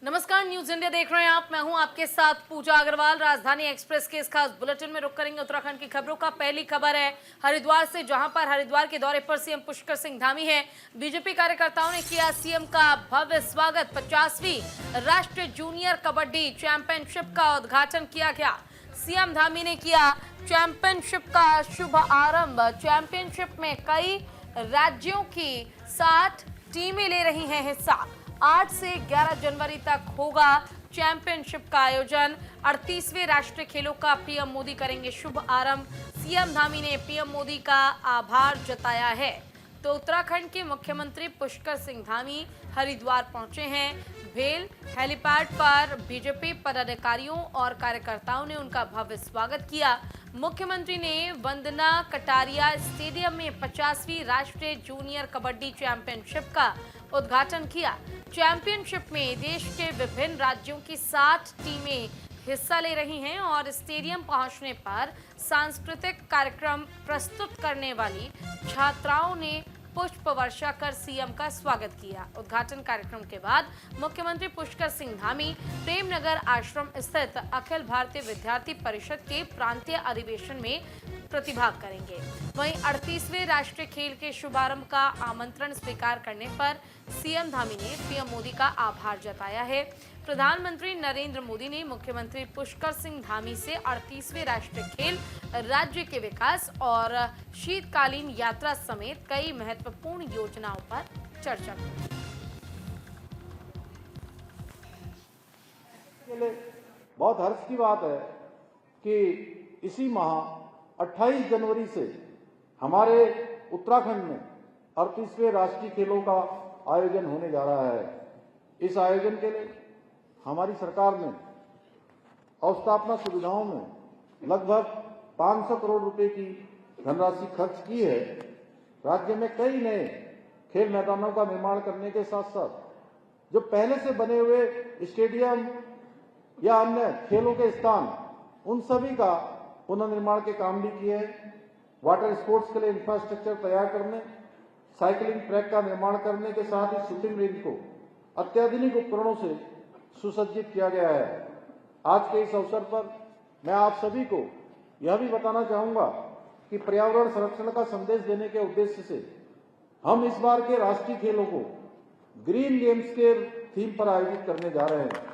नमस्कार, news India देख रहे हैं आप। मैं हूं आपके साथ पूजा अग्रवाल। राजधानी एक्सप्रेस के इस खास बुलेटिन में रुक करेंगे उत्तराखंड की खबरों का। पहली खबर है हरिद्वार से, जहां पर हरिद्वार के दौरे पर सीएम पुष्कर सिंह धामी है। बीजेपी कार्यकर्ताओं ने किया सीएम का भव्य स्वागत। 50वीं राष्ट्रीय जूनियर कबड्डी चैंपियनशिप का उद्घाटन किया गया। सीएम धामी ने किया चैंपियनशिप का शुभ आरंभ। चैंपियनशिप में कई राज्यों की 60 टीमें ले रही हैं हिस्सा। 8 से 11 जनवरी तक होगा चैंपियनशिप का आयोजन। 38वें राष्ट्रीय खेलों का पीएम मोदी करेंगे शुभ आरंभ। सीएम धामी ने पीएम मोदी का आभार जताया है। तो उत्तराखंड के मुख्यमंत्री पुष्कर सिंह धामी हरिद्वार पहुंचे हैं। भेल हेलीपैड पर बीजेपी पदाधिकारियों और कार्यकर्ताओं ने उनका भव्य स्वागत किया। मुख्यमंत्री ने वंदना कटारिया स्टेडियम में 50वीं राष्ट्रीय जूनियर कबड्डी चैंपियनशिप का उद्घाटन किया। चैंपियनशिप में देश के विभिन्न राज्यों की 60 टीमें हिस्सा ले रही हैं और स्टेडियम पहुंचने पर सांस्कृतिक कार्यक्रम प्रस्तुत करने वाली छात्राओं ने पुष्प वर्षा कर सीएम का स्वागत किया। उद्घाटन कार्यक्रम के बाद मुख्यमंत्री पुष्कर सिंह धामी प्रेमनगर आश्रम स्थित अखिल भारतीय विद्यार्थी परिषद के प्रांतीय अधिवेशन में प्रतिभाग करेंगे। वहीं 38वें राष्ट्रीय खेल के शुभारंभ का आमंत्रण स्वीकार करने पर सीएम धामी ने पीएम मोदी का आभार जताया है। प्रधानमंत्री नरेंद्र मोदी ने मुख्यमंत्री पुष्कर सिंह धामी से 38वें राष्ट्रीय खेल, राज्य के विकास और शीतकालीन यात्रा समेत कई महत्वपूर्ण योजनाओं पर चर्चा की। बहुत हर्ष की बात है कि इसी माह 28 जनवरी से हमारे उत्तराखंड में 38वें राष्ट्रीय खेलों का आयोजन होने जा रहा है। इस आयोजन के लिए हमारी सरकार ने अवस्थापना सुविधाओं में लगभग 500 करोड़ रुपए की धनराशि खर्च की है। राज्य में कई नए खेल मैदानों का निर्माण करने के साथ साथ जो पहले से बने हुए स्टेडियम या अन्य खेलों के स्थान, उन सभी का पुनर्निर्माण के काम भी किए हैं। वाटर स्पोर्ट्स के लिए इंफ्रास्ट्रक्चर तैयार करने, साइकिलिंग ट्रैक का निर्माण करने के साथ ही शूटिंग रेंज को अत्याधुनिक उपकरणों से सुसज्जित किया गया है। आज के इस अवसर पर मैं आप सभी को यह भी बताना चाहूंगा कि पर्यावरण संरक्षण का संदेश देने के उद्देश्य से हम इस बार के राष्ट्रीय खेलों को ग्रीन गेम्स के थीम पर आयोजित करने जा रहे हैं।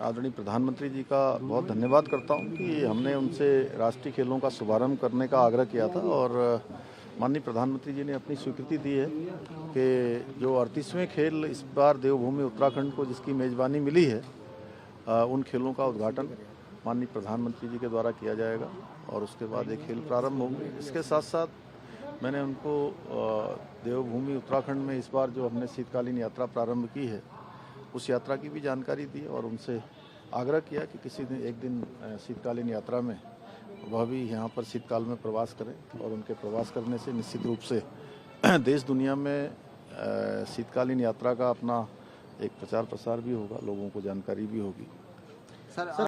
आदरणीय प्रधानमंत्री जी का बहुत धन्यवाद करता हूं कि हमने उनसे राष्ट्रीय खेलों का शुभारंभ करने का आग्रह किया था और माननीय प्रधानमंत्री जी ने अपनी स्वीकृति दी है कि जो 38वें खेल इस बार देवभूमि उत्तराखंड को जिसकी मेजबानी मिली है, उन खेलों का उद्घाटन माननीय प्रधानमंत्री जी के द्वारा किया जाएगा और उसके बाद ये खेल प्रारंभ होंगे। इसके साथ साथ मैंने उनको देवभूमि उत्तराखंड में इस बार जो हमने शीतकालीन यात्रा प्रारंभ की है, उस यात्रा की भी जानकारी दी और उनसे आग्रह किया कि किसी दिन एक दिन शीतकालीन यात्रा में वह भी यहाँ पर शीतकाल में प्रवास करें और उनके प्रवास करने से निश्चित रूप से देश दुनिया में शीतकालीन यात्रा का अपना एक प्रचार प्रसार भी होगा, लोगों को जानकारी भी होगी। सर,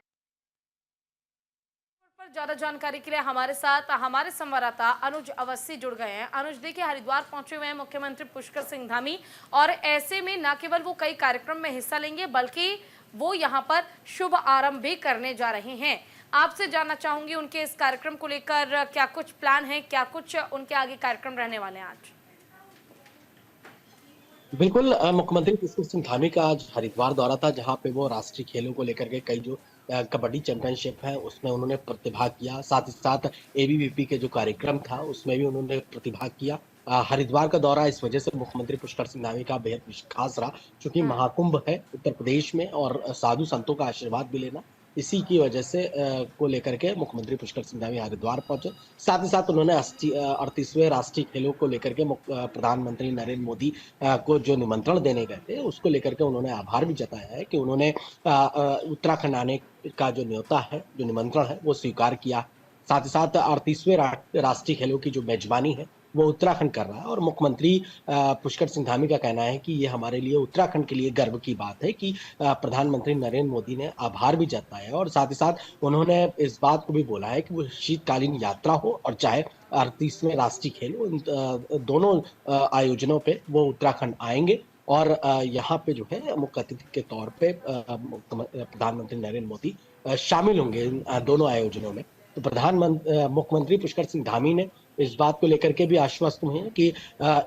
ज्यादा जानकारी के लिए हमारे साथ हमारे संवाददाता अनुज अवस्थी जुड़ गए हैं। अनुज, देखिए हरिद्वार पहुंचे हुए हैं मुख्यमंत्री पुष्कर सिंह धामी और ऐसे में न केवल वो कई कार्यक्रम में हिस्सा लेंगे बल्कि वो यहाँ पर शुभ आरंभ भी करने जा रहे हैं। आपसे जानना चाहूंगी उनके इस कार्यक्रम को लेकर क्या कुछ प्लान है, क्या कुछ उनके आगे कार्यक्रम रहने वाले हैं आज? बिल्कुल, मुख्यमंत्री पुष्कर सिंह धामी का आज हरिद्वार दौरा था, जहां पे वो राष्ट्रीय खेलों को लेकर के कई जो कबड्डी चैंपियनशिप है उसमें उन्होंने प्रतिभाग किया। साथ ही साथ एबीवीपी के जो कार्यक्रम था उसमें भी उन्होंने प्रतिभाग किया। हरिद्वार का दौरा इस वजह से मुख्यमंत्री पुष्कर सिंह धामी का बेहद खास रहा, क्योंकि महाकुंभ है उत्तर प्रदेश में और साधु संतों का आशीर्वाद भी लेना, इसी की वजह से को लेकर के मुख्यमंत्री पुष्कर सिंह धामी हरिद्वार पहुंचे। साथ ही साथ उन्होंने 38वें राष्ट्रीय खेलों को लेकर के प्रधानमंत्री नरेंद्र मोदी को जो निमंत्रण देने गए थे उसको लेकर के उन्होंने आभार भी जताया है कि उन्होंने उत्तराखंड आने का जो न्योता है, जो निमंत्रण है, वो स्वीकार किया। साथ ही साथ 38वें राष्ट्रीय खेलों की जो मेजबानी है वो उत्तराखंड कर रहा है और मुख्यमंत्री पुष्कर सिंह धामी का कहना है कि ये हमारे लिए, उत्तराखंड के लिए गर्व की बात है कि प्रधानमंत्री नरेंद्र मोदी ने आभार भी जताया और साथ ही साथ उन्होंने इस बात को भी बोला है कि वो शीतकालीन यात्रा हो और चाहे 38वें राष्ट्रीय खेल, दोनों आयोजनों पे वो उत्तराखंड आएंगे और यहाँ पे जो है मुख्य अतिथि के तौर पे प्रधानमंत्री नरेंद्र मोदी शामिल होंगे इन दोनों आयोजनों में। तो मुख्यमंत्री पुष्कर सिंह धामी ने इस बात को लेकर के भी आश्वस्त हुए हैं कि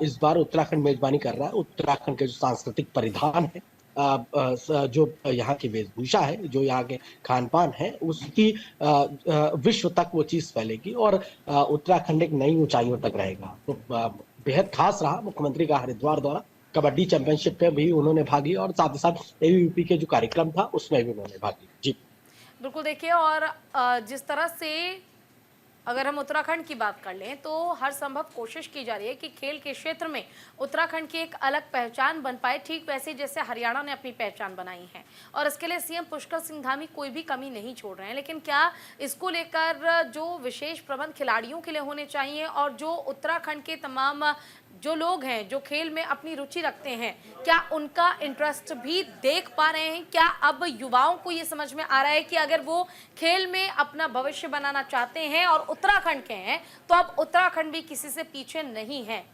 इस बार उत्तराखंड मेजबानी कर रहा है। उत्तराखंड के जो सांस्कृतिक परिधान है, जो यहाँ की वेशभूषा है, जो यहाँ के खान-पान है, उसकी विश्व तक वो चीज़ फैलेगी और उत्तराखंड एक नई ऊंचाइयों तक रहेगा। तो बेहद खास रहा मुख्यमंत्री का हरिद्वार दौरा। कबड्डी चैंपियनशिप में भी उन्होंने भाग लिया और साथ ही साथ एबीवीपी के जो कार्यक्रम था उसमें भी उन्होंने भाग लिया। जी बिल्कुल, देखिए, और जिस तरह से अगर हम उत्तराखंड की बात कर लें तो हर संभव कोशिश की जा रही है कि खेल के क्षेत्र में उत्तराखंड की एक अलग पहचान बन पाए, ठीक वैसे जैसे हरियाणा ने अपनी पहचान बनाई है। और इसके लिए सीएम पुष्कर सिंह धामी कोई भी कमी नहीं छोड़ रहे हैं। लेकिन क्या इसको लेकर जो विशेष प्रबंध खिलाड़ियों के लिए होने चाहिए और जो उत्तराखंड के तमाम जो लोग हैं जो खेल में अपनी रुचि रखते हैं, क्या उनका इंटरेस्ट भी देख पा रहे हैं? क्या अब युवाओं को ये समझ में आ रहा है कि अगर वो खेल में अपना भविष्य बनाना चाहते हैं और उत्तराखंड के हैं तो अब उत्तराखंड भी किसी से पीछे नहीं है?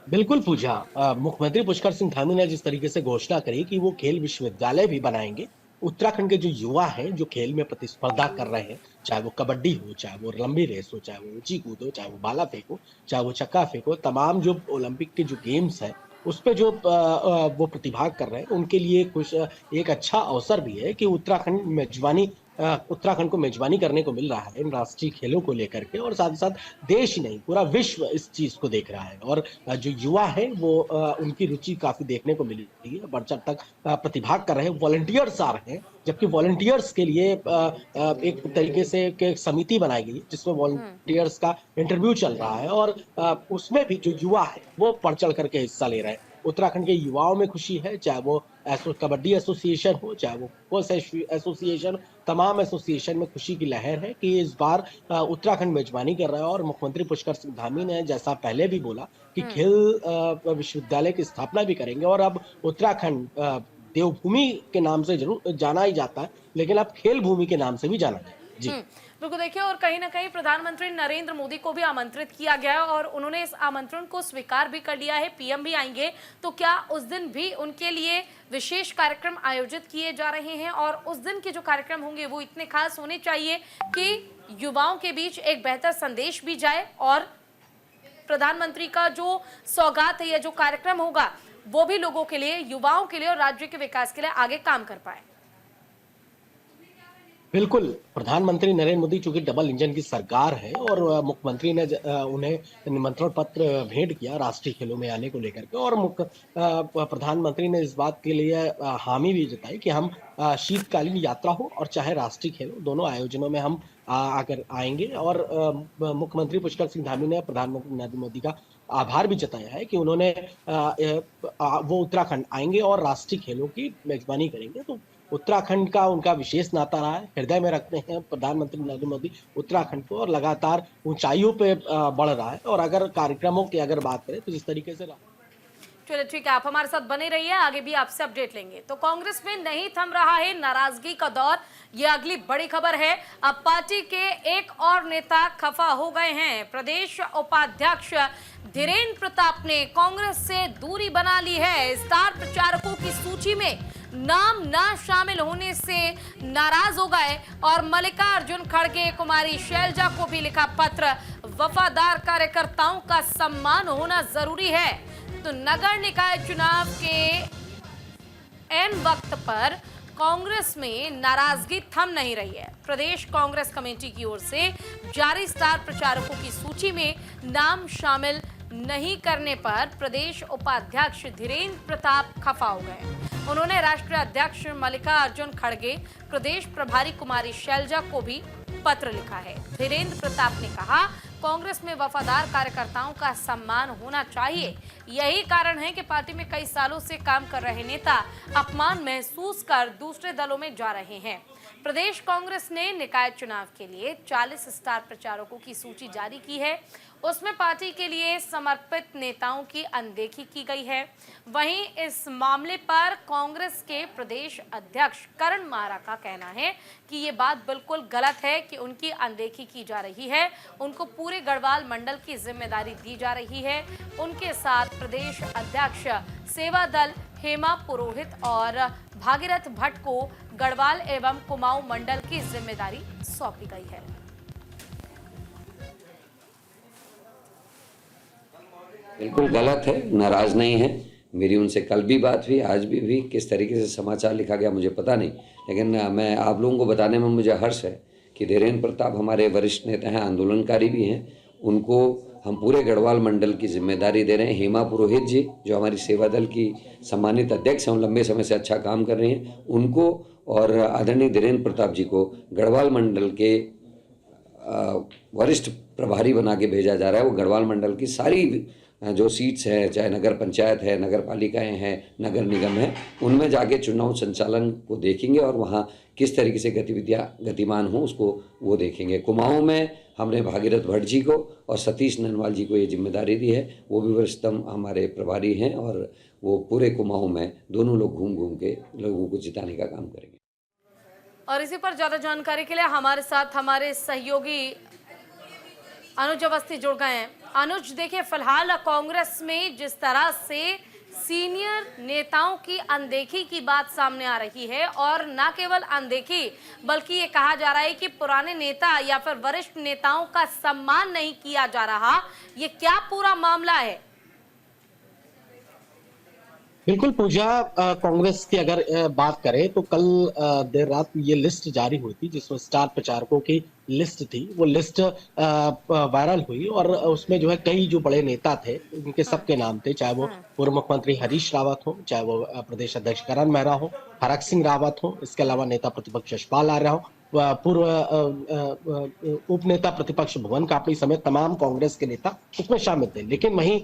बिल्कुल पूजा, मुख्यमंत्री पुष्कर सिंह धामी ने जिस तरीके से घोषणा करी कि वो खेल विश्वविद्यालय भी बनाएंगे, उत्तराखंड के जो युवा हैं जो खेल में प्रतिस्पर्धा कर रहे हैं, चाहे वो कबड्डी हो, चाहे वो लंबी रेस हो, चाहे वो ऊंची कूद हो, चाहे वो भाला फेंक हो, चाहे वो छक्का फेंक हो, तमाम जो ओलंपिक के जो गेम्स हैं उस पे जो वो प्रतिभाग कर रहे हैं, उनके लिए कुछ एक अच्छा अवसर भी है कि उत्तराखंड को मेजबानी करने को मिल रहा है इन राष्ट्रीय खेलों को लेकर के। और साथ ही साथ देश ही नहीं, पूरा विश्व इस चीज को देख रहा है और जो युवा है वो उनकी रुचि काफी देखने को मिल रही है। बढ़ चढ़ तक प्रतिभाग कर रहे हैं, वॉलंटियर्स आ रहे हैं, जबकि वॉलंटियर्स के लिए एक तरीके से एक समिति बनाई गई जिसमें वॉलंटियर्स का इंटरव्यू चल रहा है और उसमें भी जो युवा है वो बढ़ चढ़ करके हिस्सा ले रहे हैं। उत्तराखंड के युवाओं में खुशी है, चाहे वो कबड्डी एसोसिएशन हो, चाहे वो खो एसोसिएशन, तमाम एसोसिएशन में खुशी की लहर है कि इस बार उत्तराखंड मेजबानी कर रहा है। और मुख्यमंत्री पुष्कर सिंह धामी ने जैसा पहले भी बोला कि खेल विश्वविद्यालय की स्थापना भी करेंगे और अब उत्तराखंड देवभूमि के नाम से जरूर जाना ही जाता है, लेकिन अब खेल भूमि के नाम से भी जाना जाए। जी बिल्कुल, देखिए, और कहीं ना कहीं प्रधानमंत्री नरेंद्र मोदी को भी आमंत्रित किया गया है और उन्होंने इस आमंत्रण को स्वीकार भी कर लिया है। पीएम भी आएंगे, तो क्या उस दिन भी उनके लिए विशेष कार्यक्रम आयोजित किए जा रहे हैं? और उस दिन के जो कार्यक्रम होंगे वो इतने खास होने चाहिए कि युवाओं के बीच एक बेहतर संदेश भी जाए और प्रधानमंत्री का जो सौगात है या जो कार्यक्रम होगा वो भी लोगों के लिए, युवाओं के लिए और राज्य के विकास के लिए आगे काम कर पाए। बिल्कुल, प्रधानमंत्री नरेंद्र मोदी चूंकि डबल इंजन की सरकार है और मुख्यमंत्री ने उन्हें निमंत्रण पत्र भेंट किया राष्ट्रीय खेलों में आने को लेकर के और प्रधानमंत्री ने इस बात के लिए हामी भी जताई कि हम शीतकालीन यात्रा हो और चाहे राष्ट्रीय खेल हो, दोनों आयोजनों में हम आकर आएंगे। और मुख्यमंत्री पुष्कर सिंह धामी ने प्रधानमंत्री नरेंद्र मोदी का आभार भी जताया है कि उन्होंने वो उत्तराखंड आएंगे और राष्ट्रीय खेलों की मेजबानी करेंगे। तो उत्तराखंड का उनका विशेष नाता रहा है, हृदय में रखते हैं प्रधानमंत्री नरेंद्र मोदी उत्तराखंड को और लगातार ऊंचाइयों पे बढ़ रहा है। और अगर कार्यक्रमों की अगर बात करें तो जिस तरीके से चलिए ठीक है, आप हमारे साथ बने रहिए, आगे भी आपसे अपडेट लेंगे। तो कांग्रेस में नहीं थम रहा है नाराजगी का दौर, ये अगली बड़ी खबर है। अब पार्टी के एक और नेता खफा हो गए हैं। प्रदेश उपाध्यक्ष धीरेन्द्र प्रताप ने कांग्रेस से दूरी बना ली है। स्टार प्रचारकों की सूची में नाम न शामिल होने से नाराज हो गए और मल्लिकार्जुन खड़गे, कुमारी शैलजा को भी लिखा पत्र। वफादार कार्यकर्ताओं का सम्मान होना जरूरी है। तो नगर निकाय चुनाव के एन वक्त पर कांग्रेस में नाराजगी थम नहीं रही है। प्रदेश कांग्रेस कमेटी की ओर से जारी स्टार प्रचारकों की सूची में नाम शामिल नहीं करने पर प्रदेश उपाध्यक्ष धीरेन्द्र प्रताप खफा हो गए। उन्होंने राष्ट्रीय अध्यक्ष मल्लिकार्जुन खड़गे, प्रदेश प्रभारी कुमारी शैलजा को भी पत्र लिखा है। धीरेन्द्र प्रताप ने कहा, कांग्रेस में वफादार कार्यकर्ताओं का सम्मान होना चाहिए। यही कारण है कि पार्टी में कई सालों से काम कर रहे नेता अपमान महसूस कर दूसरे दलों में जा रहे हैं। प्रदेश कांग्रेस ने निकाय चुनाव के लिए 40 स्टार प्रचारकों की सूची जारी की है। उसमें पार्टी के लिए समर्पित नेताओं की अनदेखी की गई है। वहीं इस मामले पर कांग्रेस के प्रदेश अध्यक्ष करण मारा का कहना है कि ये बात बिल्कुल गलत है कि उनकी अनदेखी की जा रही है। उनको पूरे गढ़वाल मंडल की जिम्मेदारी दी जा रही है। उनके साथ प्रदेश अध्यक्ष सेवा दल हेमा पुरोहित और भागीरथ भट्ट को गढ़वाल एवं कुमाऊं मंडल की जिम्मेदारी सौंपी गई है। बिल्कुल गलत है, नाराज नहीं है। मेरी उनसे कल भी बात हुई, आज भी हुई। किस तरीके से समाचार लिखा गया मुझे पता नहीं, लेकिन मैं आप लोगों को बताने में मुझे हर्ष है कि धीरेन्द्र प्रताप हमारे वरिष्ठ नेता हैं, आंदोलनकारी भी हैं। उनको हम पूरे गढ़वाल मंडल की जिम्मेदारी दे रहे हैं। हेमा पुरोहित जी जो हमारी सेवा दल की सम्मानित अध्यक्ष हैं, लंबे समय से अच्छा काम कर रही हैं, उनको और आदरणीय धीरेन्द्र प्रताप जी को गढ़वाल मंडल के वरिष्ठ प्रभारी बना के भेजा जा रहा है। वो गढ़वाल मंडल की सारी जो सीट्स है, चाहे नगर पंचायत है, नगर पालिकाएँ हैं, नगर निगम है, उनमें जाके चुनाव संचालन को देखेंगे और वहाँ किस तरीके से गतिविधियाँ गतिमान हों उसको वो देखेंगे। कुमाऊं में हमने भागीरथ भट्ट जी को और सतीश ननवाल जी को ये जिम्मेदारी दी है। वो भी वरिष्ठतम हमारे प्रभारी हैं और वो पूरे कुमाऊं में दोनों लोग घूम घूम के लोगों को जिताने का काम करेंगे। और इसी पर ज्यादा जानकारी के लिए हमारे साथ हमारे सहयोगी अनुज अवस्थी जुड़ गए हैं। अनुज, देखिए फिलहाल कांग्रेस में जिस तरह से सीनियर नेताओं की अनदेखी की बात सामने आ रही है, और न केवल अनदेखी बल्कि ये कहा जा रहा है कि पुराने नेता या फिर वरिष्ठ नेताओं का सम्मान नहीं किया जा रहा, ये क्या पूरा मामला है? बिल्कुल पूजा, कांग्रेस की अगर बात करें तो कल देर रात ये लिस्ट जारी हुई थी जिसमें स्टार प्रचारकों की लिस्ट थी। वो लिस्ट वायरल हुई और उसमें जो है कई जो बड़े नेता थे उनके सबके नाम थे, चाहे वो पूर्व मुख्यमंत्री हरीश रावत हो, चाहे वो प्रदेश अध्यक्ष करण मेहरा हो, हरक सिंह रावत हो, इसके अलावा नेता प्रतिपक्ष यशपाल आर्य हो, पूर्व उप नेता प्रतिपक्ष भुवन कापड़ी समेत तमाम कांग्रेस के नेता उसमें शामिल थे। लेकिन वहीं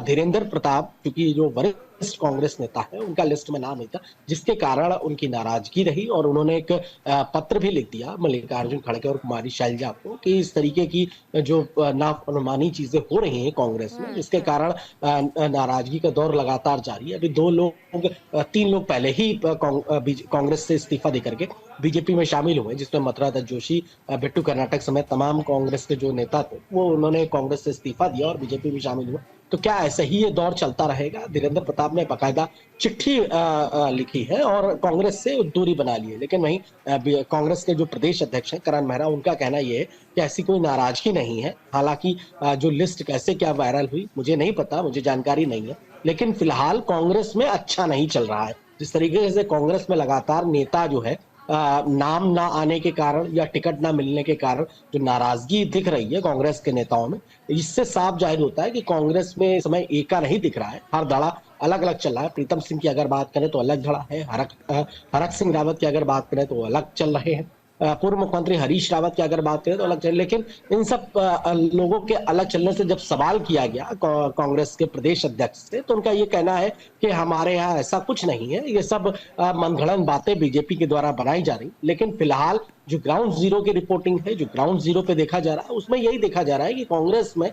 धीरेन्द्र प्रताप क्योंकि जो वरिष्ठ कांग्रेस नेता है उनका लिस्ट में नाम नहीं था, जिसके कारण उनकी नाराजगी रही और उन्होंने एक पत्र भी लिख दिया मल्लिकार्जुन खड़गे और कुमारी शैलजा को कि इस तरीके की जो नाअनुमानी चीजें हो रही हैं कांग्रेस में, जिसके कारण नाराजगी का दौर लगातार जारी है। अभी 3 लोग पहले ही कांग्रेस से इस्तीफा देकर के बीजेपी में शामिल हुए, जिसमें मथुरा दत्त जोशी, बिट्टू कर्नाटक समेत तमाम कांग्रेस के जो नेता थे वो उन्होंने कांग्रेस से इस्तीफा दिया और बीजेपी में शामिल हुए। तो क्या ऐसे ही ये दौर चलता रहेगा? धीरेन्द्र प्रताप ने बाकायदा चिट्ठी लिखी है और कांग्रेस से दूरी बना ली है। लेकिन वहीं कांग्रेस के जो प्रदेश अध्यक्ष हैं करण मेहरा, उनका कहना ये है कि ऐसी कोई नाराजगी नहीं है। हालांकि जो लिस्ट कैसे क्या वायरल हुई मुझे नहीं पता, मुझे जानकारी नहीं है, लेकिन फिलहाल कांग्रेस में अच्छा नहीं चल रहा है। जिस तरीके से कांग्रेस में लगातार नेता जो है नाम ना आने के कारण या टिकट ना मिलने के कारण जो नाराजगी दिख रही है कांग्रेस के नेताओं में, इससे साफ जाहिर होता है कि कांग्रेस में इस समय एका नहीं दिख रहा है। हर धड़ा अलग अलग चल रहा है। प्रीतम सिंह की अगर बात करें तो अलग धड़ा है, हरक सिंह रावत की अगर बात करें तो अलग चल रहे हैं, पूर्व मुख्यमंत्री हरीश रावत की अगर बात करें तो अलग चल। लेकिन इन सब लोगों के अलग चलने से जब सवाल किया गया कांग्रेस के प्रदेश अध्यक्ष से, तो उनका ये कहना है कि हमारे यहाँ ऐसा कुछ नहीं है, ये सब मनगढ़ंत बातें बीजेपी के द्वारा बनाई जा रही। लेकिन फिलहाल जो ग्राउंड जीरो की रिपोर्टिंग है, जो ग्राउंड जीरो पे देखा जा रहा है, उसमें यही देखा जा रहा है कि कांग्रेस में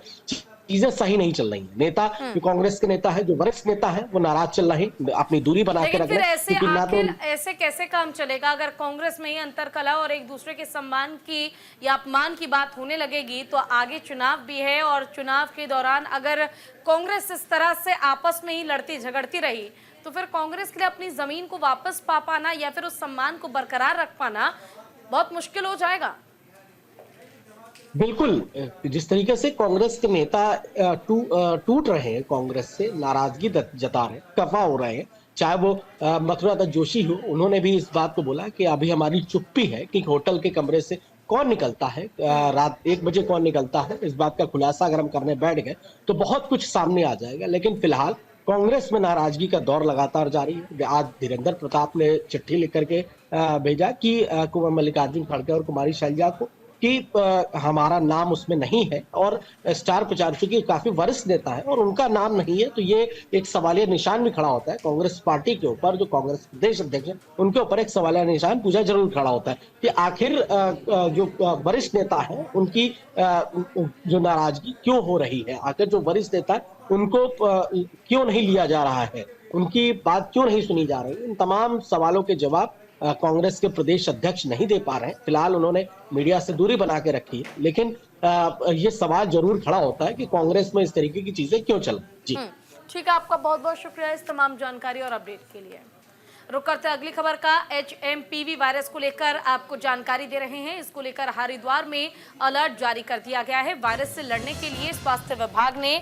चीजें सही नहीं चल रही है। नेता जो कांग्रेस के नेता है, जो वरिष्ठ नेता है, वो नाराज चल रहे हैं, अपनी दूरी बना के रख रहे हैं। ऐसे कैसे काम चलेगा? अगर कांग्रेस में ही अंतरकलह और एक दूसरे के सम्मान की या अपमान की बात होने लगेगी तो आगे चुनाव भी है, और चुनाव के दौरान अगर कांग्रेस इस तरह से आपस में ही लड़ती झगड़ती रही तो फिर कांग्रेस के लिए अपनी जमीन को वापस पा पाना या फिर उस सम्मान को बरकरार रख पाना बहुत मुश्किल हो जाएगा। बिल्कुल, जिस तरीके से कांग्रेस के नेता टूट रहे हैं, कांग्रेस से नाराजगी जता रहे हैं, खफा हो रहे हैं, चाहे वो मथुरा दत्त जोशी हो, उन्होंने भी इस बात को बोला कि अभी हमारी चुप्पी है कि होटल के कमरे से कौन निकलता है, रात 1 बजे कौन निकलता है, इस बात का खुलासा अगर हम करने बैठ गए तो बहुत कुछ सामने आ जाएगा। लेकिन फिलहाल कांग्रेस में नाराजगी का दौर लगातार जारी है। आज धीरेन्द्र प्रताप ने चिट्ठी लिख करके भेजा कि मल्लिकार्जुन खड़गे और कुमारी शैलजा को कि हमारा नाम उसमें नहीं है और स्टार प्रचारक, चूंकि काफी वरिष्ठ नेता है और उनका नाम नहीं है, तो ये एक सवालिया निशान भी खड़ा होता है कांग्रेस पार्टी के ऊपर। जो कांग्रेस प्रदेश अध्यक्ष है उनके ऊपर एक सवालिया निशान पूछा जरूर खड़ा होता है कि आखिर जो वरिष्ठ नेता है उनकी जो नाराजगी क्यों हो रही है, आखिर जो वरिष्ठ नेता है उनको क्यों नहीं लिया जा रहा है, उनकी बात क्यों नहीं सुनी जा रही। इन तमाम सवालों के जवाब कांग्रेस के प्रदेश अध्यक्ष नहीं दे पा रहे हैं। फिलहाल उन्होंने मीडिया से दूरी बना के रखी है, लेकिन ये सवाल जरूर खड़ा होता है कि कांग्रेस में इस तरीके की चीजें क्यों चल जी। ठीक है, आपका बहुत बहुत शुक्रिया इस तमाम जानकारी और अपडेट के लिए। रुक करते अगली खबर का। HMPV वायरस को लेकर आपको जानकारी दे रहे हैं। इसको लेकर हरिद्वार में अलर्ट जारी कर दिया गया है। वायरस से लड़ने के लिए स्वास्थ्य विभाग ने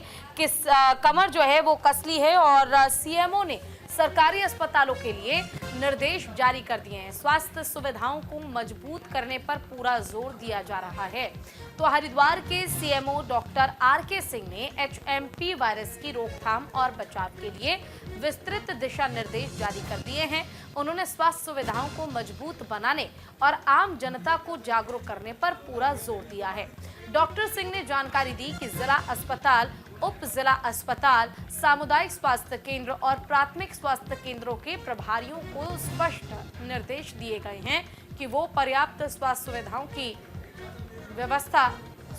कमर जो है वो कस ली है और CMO ने सरकारी अस्पतालों के लिए निर्देश जारी कर दिए हैं। स्वास्थ्य सुविधाओं को मजबूत करने पर पूरा जोर दिया जा रहा है। तो हरिद्वार के CMO डॉक्टर RK सिंह ने HMP वायरस की रोकथाम और बचाव के लिए विस्तृत दिशा निर्देश जारी कर दिए हैं। उन्होंने स्वास्थ्य सुविधाओं को मजबूत बनाने और आम जनता को जागरूक करने पर पूरा जोर दिया है। डॉक्टर सिंह ने जानकारी दी कि जिला अस्पताल, उप जिला अस्पताल, सामुदायिक स्वास्थ्य केंद्र और प्राथमिक स्वास्थ्य केंद्रों के प्रभारियों को स्पष्ट निर्देश दिए गए हैं कि वो पर्याप्त स्वास्थ्य सुविधाओं की व्यवस्था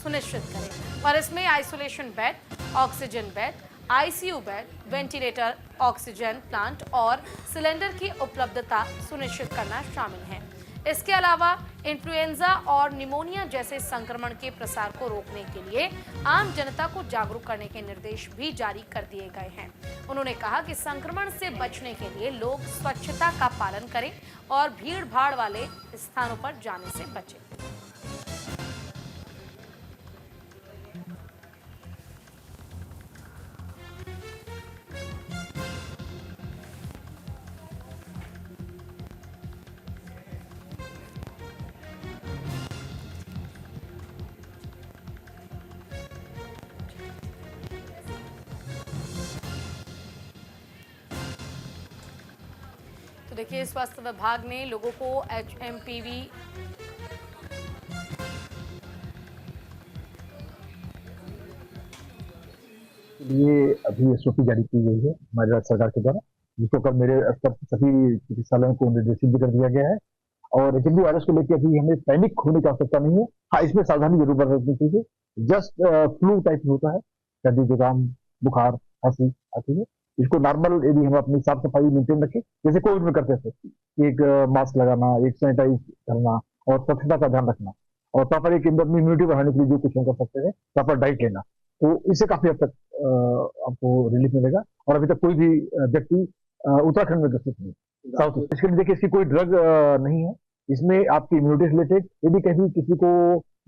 सुनिश्चित करें और इसमें isolation bed, oxygen bed, ICU bed, ventilator, oxygen plant और सिलेंडर की उपलब्धता सुनिश्चित करना शामिल है। इसके अलावा इन्फ्लुएंजा और निमोनिया जैसे संक्रमण के प्रसार को रोकने के लिए आम जनता को जागरूक करने के निर्देश भी जारी कर दिए गए हैं। उन्होंने कहा कि संक्रमण से बचने के लिए लोग स्वच्छता का पालन करें और भीड़-भाड़ वाले स्थानों पर जाने से बचें। देखिए, स्वास्थ्य विभाग ने लोगों को HMPV लिए अभी SOP जारी की गई है हमारी राज्य सरकार के द्वारा, जिसको कल मेरे स्तर पर सभी चिकित्सालयों को निर्देशित भी कर दिया गया है। और HMP वायरस को लेकर अभी हमें पैनिक होने की आवश्यकता नहीं है। हाँ, इसमें सावधानी जरूर बरतनी चाहिए। जस्ट फ्लू टाइप होता है, सर्दी, जुकाम, बुखार, खांसी आती है। इसको नॉर्मल यदि हम अपनी साफ सफाई मेंटेन रखें, जैसे कोविड में करते थे, एक मास्क लगाना, एक सैनिटाइज करना और स्वच्छता का ध्यान रखना और प्रॉपर एक इम्यूनिटी बढ़ाने के लिए जो कुछ हम कर सकते हैं, प्रॉपर डाइट लेना, तो इससे काफी हद तक आपको रिलीफ मिलेगा। और अभी तक कोई भी व्यक्ति उत्तराखंड में ग्रसित नहीं, साउथ ईस्ट। इसके लिए देखिए, इसकी कोई ड्रग नहीं है। इसमें आपकी इम्यूनिटी से रिलेटेड यदि कहीं किसी को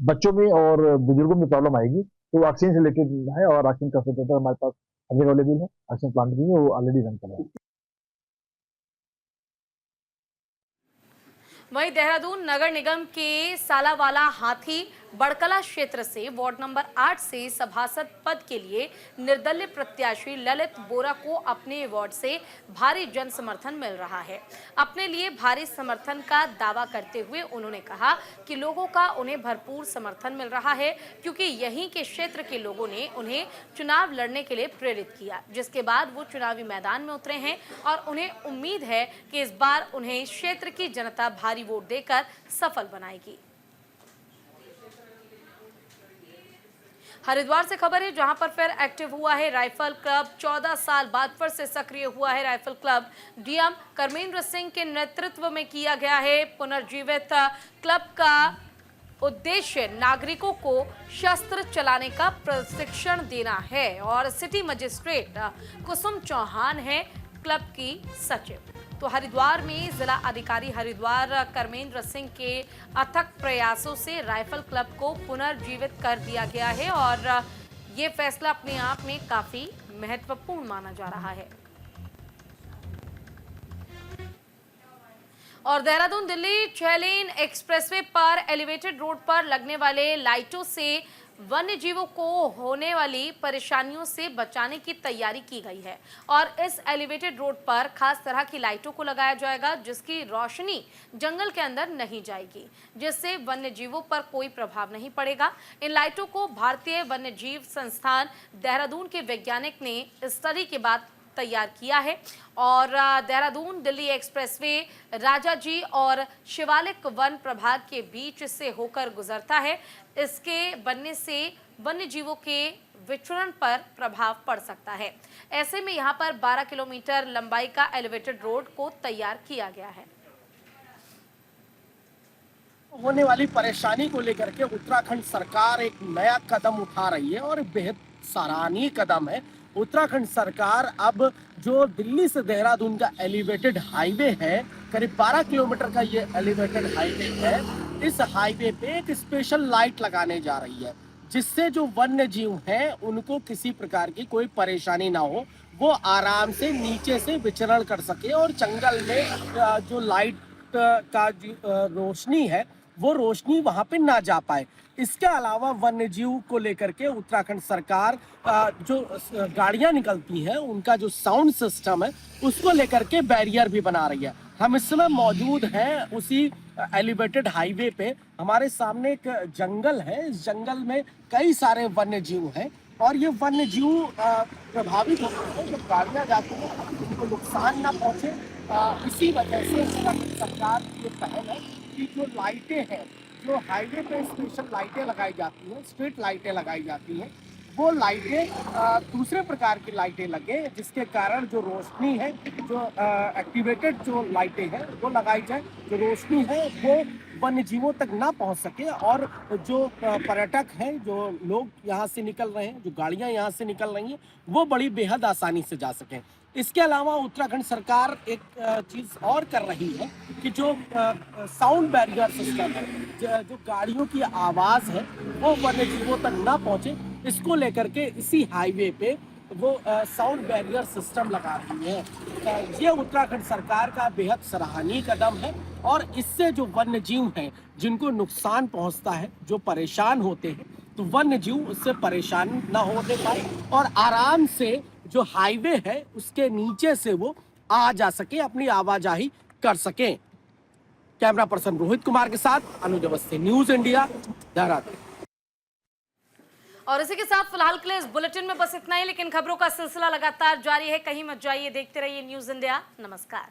बच्चों में और बुजुर्गों में प्रॉब्लम आएगी तो वैक्सीन से रिलेटेड है और वैक्सीन का हमारे पास अवेलेबल है, वैक्सीन प्लांट भी है, वो ऑलरेडी रन कर रहा है। वहीं देहरादून नगर निगम के सालावाला हाथी बड़कला क्षेत्र से वार्ड नंबर 8 से सभासद पद के लिए निर्दलीय प्रत्याशी ललित बोरा को अपने वार्ड से भारी जन समर्थन मिल रहा है। अपने लिए भारी समर्थन का दावा करते हुए उन्होंने कहा कि लोगों का उन्हें भरपूर समर्थन मिल रहा है, क्योंकि यहीं के क्षेत्र के लोगों ने उन्हें चुनाव लड़ने के लिए प्रेरित किया, जिसके बाद वो चुनावी मैदान में उतरे हैं और उन्हें उम्मीद है कि इस बार उन्हें क्षेत्र की जनता भारी वोट देकर सफल बनाएगी। हरिद्वार से खबर है, जहां पर फिर एक्टिव हुआ है राइफल क्लब। 14 साल बाद फिर से सक्रिय हुआ है राइफल क्लब। डीएम कर्मेंद्र सिंह के नेतृत्व में किया गया है पुनर्जीवित क्लब का उद्देश्य नागरिकों को शस्त्र चलाने का प्रशिक्षण देना है और सिटी मजिस्ट्रेट कुसुम चौहान है क्लब की सचिव। तो हरिद्वार में जिला अधिकारी हरिद्वार कर्मेंद्र सिंह के अथक प्रयासों से राइफल क्लब को पुनर्जीवित कर दिया गया है और ये फैसला अपने आप में काफी महत्वपूर्ण माना जा रहा है। और देहरादून दिल्ली 6 लेन एक्सप्रेसवे पर एलिवेटेड रोड पर लगने वाले लाइटों से वन्य जीवों को होने वाली परेशानियों से बचाने की तैयारी की गई है और इस एलिवेटेड रोड पर खास तरह की लाइटों को लगाया जाएगा, जिसकी रोशनी जंगल के अंदर नहीं जाएगी, जिससे वन्य जीवों पर कोई प्रभाव नहीं पड़ेगा। इन लाइटों को भारतीय वन्य जीव संस्थान देहरादून के वैज्ञानिक ने स्टडी के बाद तैयार किया है और देहरादून दिल्ली एक्सप्रेसवे राजाजी और शिवालिक वन प्रभाग के बीच से होकर गुजरता है। इसके बनने से वन्य जीवों के विचरण पर प्रभाव पड़ सकता है। ऐसे में यहाँ पर 12 किलोमीटर लंबाई का एलिवेटेड रोड को तैयार किया गया है। होने वाली परेशानी को लेकर के उत्तराखंड सरकार एक नया कदम उठा रही है और बेहद सराहनीय कदम है। उत्तराखंड सरकार अब जो दिल्ली से देहरादून का एलिवेटेड हाईवे है, करीब 12 किलोमीटर का ये एलिवेटेड हाईवे है, इस हाईवे पे एक स्पेशल लाइट लगाने जा रही है, जिससे जो वन्य जीव हैं उनको किसी प्रकार की कोई परेशानी ना हो, वो आराम से नीचे से विचरण कर सके और जंगल में जो लाइट का रोशनी है वो रोशनी वहां पे ना जा पाए। इसके अलावा वन्य जीव को लेकर के उत्तराखंड सरकार जो गाड़ियां निकलती हैं उनका जो साउंड सिस्टम है उसको लेकर के बैरियर भी बना रही है। हम इस समय मौजूद हैं उसी एलिवेटेड हाईवे पे। हमारे सामने एक जंगल है, इस जंगल में कई सारे वन्य जीव हैं और ये वन्य जीव प्रभावित होते हैं जब गाड़ियां जाती हैं, उनको नुकसान ना पहुंचे। इसी वजह से उत्तराखंड सरकार की ये पहल है कि जो लाइटें हैं, जो हाईवे पे स्पेशल लाइटें लगाई जाती हैं, स्ट्रीट लाइटें लगाई जाती हैं, वो लाइटें दूसरे प्रकार की लाइटें लगे, जिसके कारण जो रोशनी है, जो एक्टिवेटेड जो लाइटें हैं वो लगाई जाए, जो रोशनी है वो वन्य जीवों तक ना पहुंच सके और जो पर्यटक हैं, जो लोग यहाँ से निकल रहे हैं, जो गाड़ियाँ यहाँ से निकल रही हैं, वो बड़ी बेहद आसानी से जा सकें। इसके अलावा उत्तराखंड सरकार एक चीज़ और कर रही है कि जो साउंड बैरियर सिस्टम है, जो गाड़ियों की आवाज़ है वो वन्य जीवों तक ना पहुँचे, इसको लेकर के इसी हाईवे पे वो साउंड बैरियर सिस्टम लगा रही है। ये उत्तराखंड सरकार का बेहद सराहनीय कदम है और इससे जो वन्य जीव हैं जिनको नुकसान पहुंचता है, जो परेशान होते हैं, तो वन्य जीव उससे परेशान ना होने पाए और आराम से जो हाईवे है उसके नीचे से वो आ जा सके, अपनी आवाजाही कर सके। कैमरा पर्सन रोहित कुमार के साथ अनुज अवस्थी, न्यूज इंडिया, देहरादून। और इसी के साथ फिलहाल के लिए इस बुलेटिन में बस इतना ही, लेकिन खबरों का सिलसिला लगातार जारी है। कहीं मत जाइए, देखते रहिए न्यूज इंडिया। नमस्कार।